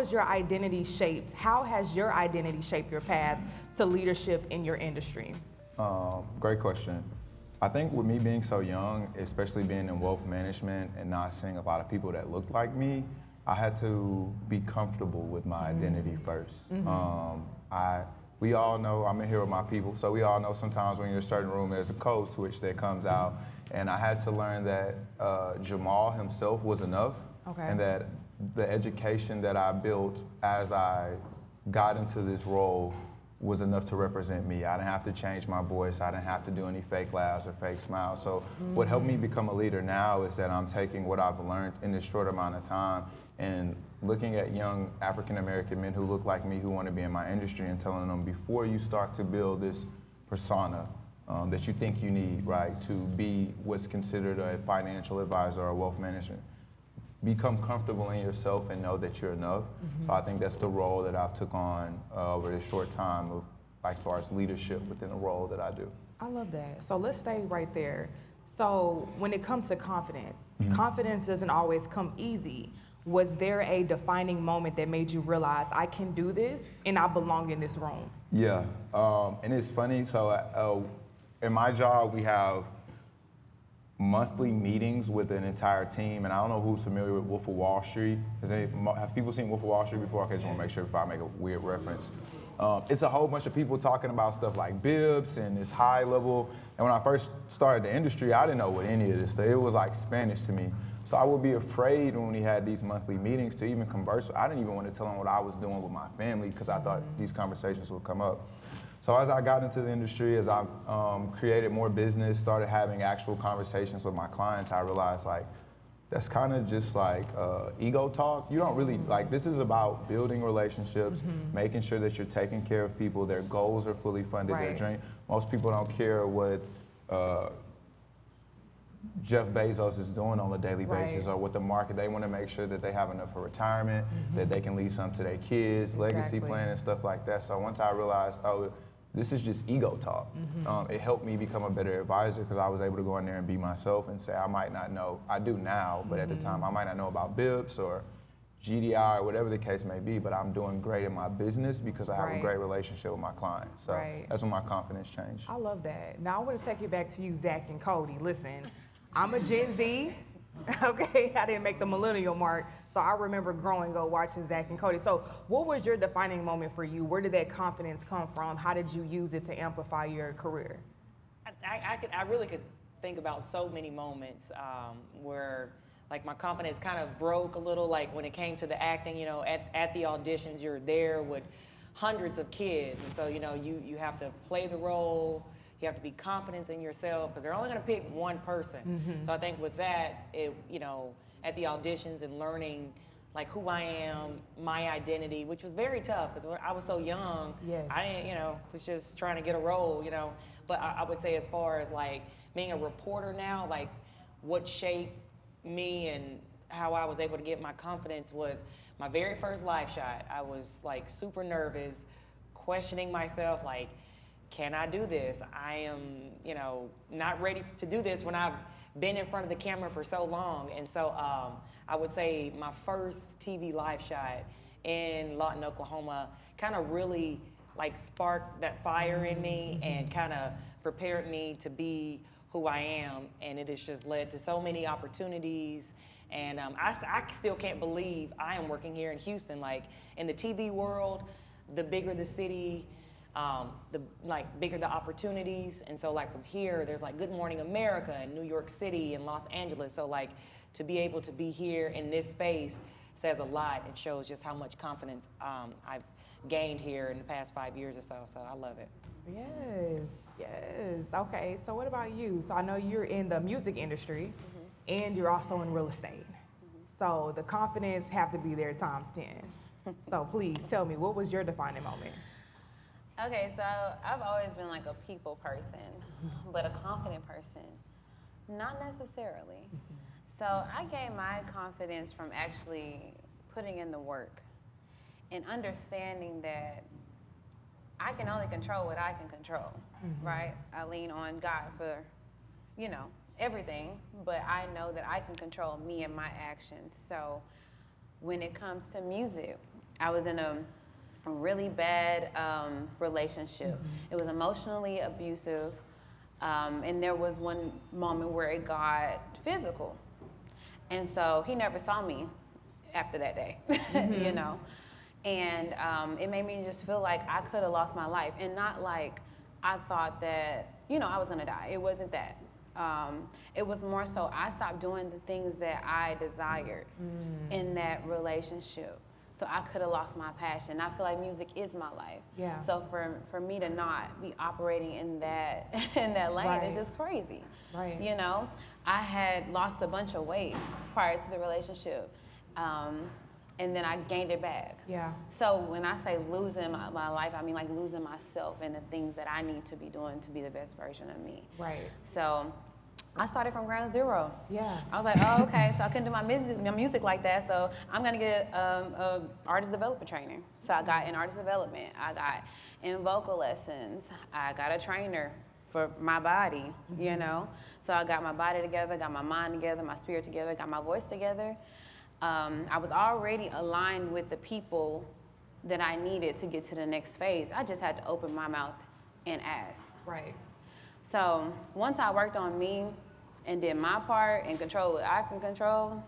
was your identity shaped? How has your identity shaped your path to leadership in your industry? Great question. I think with me being so young, especially being in wealth management and not seeing a lot of people that looked like me, I had to be comfortable with my identity first. We all know, I'm in here with my people, so we all know sometimes when you're in a certain room, there's a code switch that comes out. And I had to learn that Jamal himself was enough, and that the education that I built as I got into this role was enough to represent me. I didn't have to change my voice. I didn't have to do any fake laughs or fake smiles. So what helped me become a leader now is that I'm taking what I've learned in this short amount of time and looking at young African-American men who look like me, who want to be in my industry, and telling them, before you start to build this persona that you think you need, right, to be what's considered a financial advisor or wealth management, become comfortable in yourself and know that you're enough. So I think that's the role that I've took on over this short time of, like, as far as leadership within the role that I do. I love that. So let's stay right there. So when it comes to confidence, confidence doesn't always come easy. Was there a defining moment that made you realize I can do this and I belong in this room? Yeah, and it's funny. So in my job, we have monthly meetings with an entire team, and I don't know who's familiar with Wolf of Wall Street. Have people seen Wolf of Wall Street before? Okay, just want to make sure before I make a weird reference. It's a whole bunch of people talking about stuff like bibs and this high level. And when I first started the industry, I didn't know what any of this stuff. It was like Spanish to me. So I would be afraid when we had these monthly meetings to even converse. I didn't even want to tell them what I was doing with my family because I thought these conversations would come up. So as I got into the industry, as I created more business, started having actual conversations with my clients, I realized, like, that's kind of just like ego talk. You don't really, like, this is about building relationships, making sure that you're taking care of people, their goals are fully funded, their dream. Most people don't care what Jeff Bezos is doing on a daily basis or what the market, they want to make sure that they have enough for retirement, that they can leave some to their kids, legacy plan and stuff like that. So once I realized, oh, this is just ego talk. It helped me become a better advisor because I was able to go in there and be myself and say, I might not know, I do now, but at the time I might not know about BIPs or GDI or whatever the case may be, but I'm doing great in my business because I have a great relationship with my clients. So that's when my confidence changed. I love that. Now I want to take you back to you, Zach and Cody. Listen, I'm a Gen Z, okay? I didn't make the millennial mark, so I remember growing up watching Zach and Cody. So what was your defining moment for you? Where did that confidence come from? How did you use it to amplify your career? I really could think about so many moments where, like, my confidence kind of broke a little, like when it came to the acting. You know, at the auditions, you're there with hundreds of kids, and so, you know, you have to play the role. You have to be confident in yourself because they're only going to pick one person. So I think with that, you know, at the auditions and learning, like, who I am, my identity, which was very tough because I was so young. I didn't, you know, was just trying to get a role, you know. But I would say, as far as, like, being a reporter now, like, what shaped me and how I was able to get my confidence was my very first live shot. I was, like, super nervous, questioning myself, like, can I do this? I am, you know, not ready to do this when I've been in front of the camera for so long. And so I would say my first TV live shot in Lawton, Oklahoma kind of really, like, sparked that fire in me and kind of prepared me to be who I am. And it has just led to so many opportunities. And I still can't believe I am working here in Houston. Like, in the TV world, the bigger the city, the bigger the opportunities. And so, like, from here, there's, like, Good Morning America in New York City and Los Angeles. So, like, to be able to be here in this space says a lot. It shows just how much confidence I've gained here in the past 5 years or so. So I love it. Yes. Okay, so what about you? So I know you're in the music industry and you're also in real estate. So the confidence have to be there times 10. So please tell me, what was your defining moment? Okay, so I've always been, like, a people person, but a confident person, not necessarily. So I gained my confidence from actually putting in the work and understanding that I can only control what I can control, right? I lean on God for, you know, everything, but I know that I can control me and my actions. So when it comes to music, I was in a really bad relationship. It was emotionally abusive. And there was one moment where it got physical. And so he never saw me after that day, you know? And it made me just feel like I could have lost my life. And not like I thought that, you know, I was gonna die. It wasn't that. It was more so I stopped doing the things that I desired in that relationship. So I could have lost my passion. I feel like music is my life. Yeah. So for me to not be operating in that in that lane is just crazy. Right. You know, I had lost a bunch of weight prior to the relationship, and then I gained it back. Yeah. So when I say losing my life, I mean like losing myself and the things that I need to be doing to be the best version of me. Right. So I started from ground zero. Yeah. I was like, oh, okay, so I couldn't do my music like that, so I'm gonna get a artist development training. So I got in artist development, I got in vocal lessons, I got a trainer for my body, you know? So I got my body together, got my mind together, my spirit together, got my voice together. I was already aligned with the people that I needed to get to the next phase. I just had to open my mouth and ask. Right. So once I worked on me and did my part and control what I can control,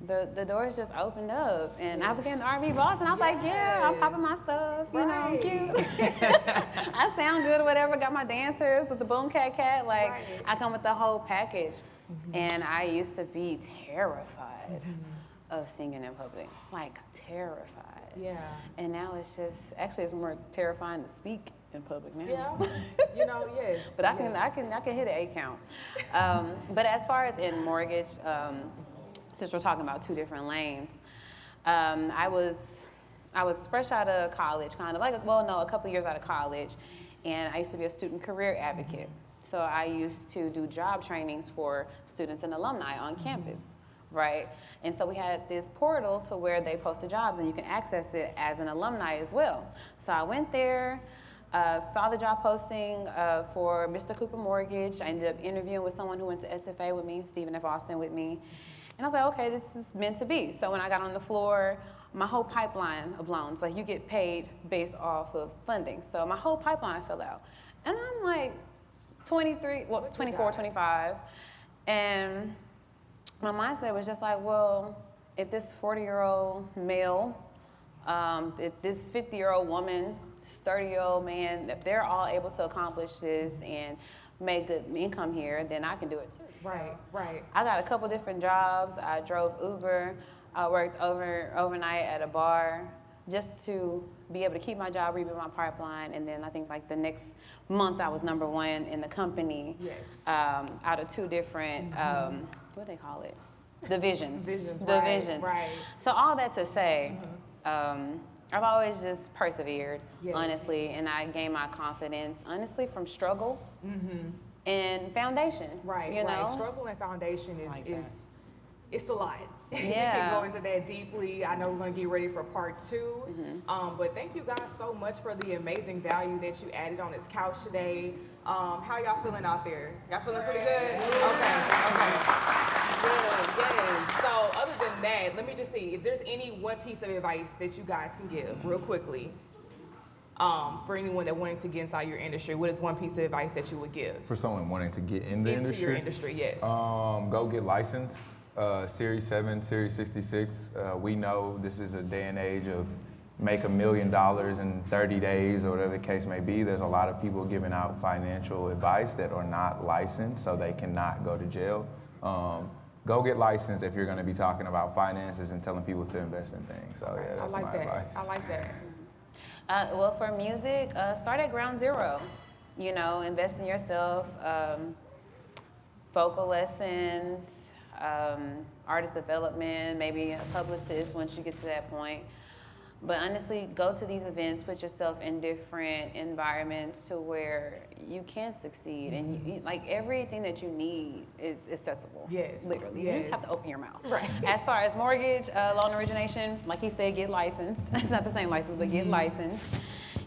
the doors just opened up. And I became the R&B boss, and I was like, yeah, I'm popping my stuff, you know, I'm cute. I sound good or whatever, got my dancers with the boom cat, like I come with the whole package. And I used to be terrified of singing in public, like terrified. Yeah. And now it's just, actually it's more terrifying to speak in public now. Yeah. You know, yes. But I can hit an 8 count. But as far as in mortgage, since we're talking about two different lanes, I was fresh out of college, kind of like, well, no, a couple years out of college, and I used to be a student career advocate. So I used to do job trainings for students and alumni on campus, right? And so we had this portal to where they posted jobs, and you can access it as an alumni as well. So I went there. Saw the job posting for Mr. Cooper Mortgage. I ended up interviewing with someone who went to SFA with me, Stephen F. Austin with me. And I was like, okay, this is meant to be. So when I got on the floor, my whole pipeline of loans, like you get paid based off of funding. So my whole pipeline fell out. And I'm like 24, 25. And my mindset was just like, well, if this 40-year-old male, if this 50-year-old woman, 30-year-old man, if they're all able to accomplish this and make good income here, then I can do it too. Right, right. I got a couple different jobs. I drove Uber. I worked overnight at a bar just to be able to keep my job, rebuild my pipeline, and then I think like the next month I was #1 in the company. Yes. Out of 2 different, what do they call it? Divisions. Divisions. Right. So all that to say, I've always just persevered, honestly, and I gained my confidence, honestly, from struggle and foundation. Right, you know? Struggle and foundation is it's a lot. Yeah. We can go into that deeply. I know we're going to get ready for part 2. But thank you guys so much for the amazing value that you added on this couch today. How y'all feeling out there? Y'all feeling pretty good? Okay. Good, yes. So other than that, let me just see if there's any one piece of advice that you guys can give real quickly for anyone that wanted to get inside your industry. What is one piece of advice that you would give? For someone wanting to get in the Into industry? your industry, yes. Go get licensed. Series 7, Series 66. We know this is a day and age of make $1 million in 30 days or whatever the case may be. There's a lot of people giving out financial advice that are not licensed, so they cannot go to jail. Go get licensed if you're going to be talking about finances and telling people to invest in things. So yeah, that's my advice. I like that. Well, for music, start at ground zero. You know, invest in yourself. Vocal lessons, artist development, maybe a publicist once you get to that point. But honestly, go to these events, put yourself in different environments to where you can succeed. And you, like everything that you need is accessible. Yes. Literally. Yes. You just have to open your mouth. Right. As far as mortgage, loan origination, like he said, get licensed. It's not the same license, but get licensed.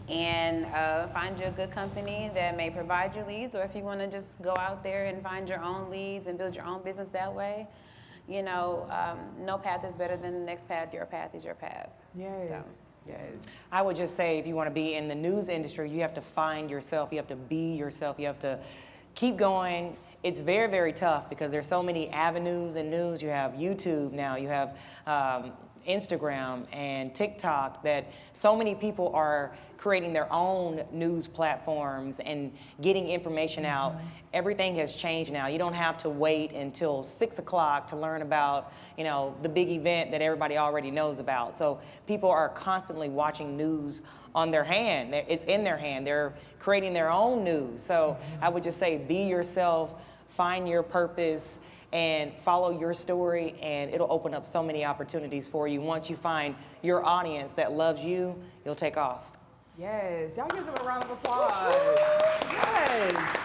And find you a good company that may provide you leads, or if you want to just go out there and find your own leads and build your own business that way, you know, no path is better than the next path. Your path is your path. Yes. So. Yes. I would just say if you want to be in the news industry, you have to find yourself, you have to be yourself, you have to keep going. It's very, very tough because there's so many avenues in news. You have YouTube now, you have Instagram and TikTok, that so many people are creating their own news platforms and getting information out. Everything has changed now. You don't have to wait until 6 o'clock to learn about, the big event that everybody already knows about. So people are constantly watching news on their hand. It's in their hand. They're creating their own news. So I would just say, be yourself, find your purpose, and follow your story, and it'll open up so many opportunities for you. Once you find your audience that loves you, you'll take off. Yes, y'all give them a round of applause. Yes.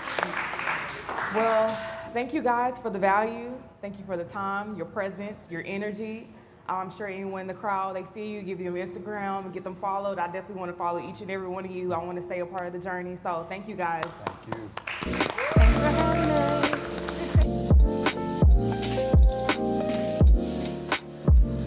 Well, thank you guys for the value. Thank you for the time, your presence, your energy. I'm sure anyone in the crowd, they see you, give them Instagram, get them followed. I definitely want to follow each and every one of you. I want to stay a part of the journey. So thank you guys. Thank you. Thanks for having us.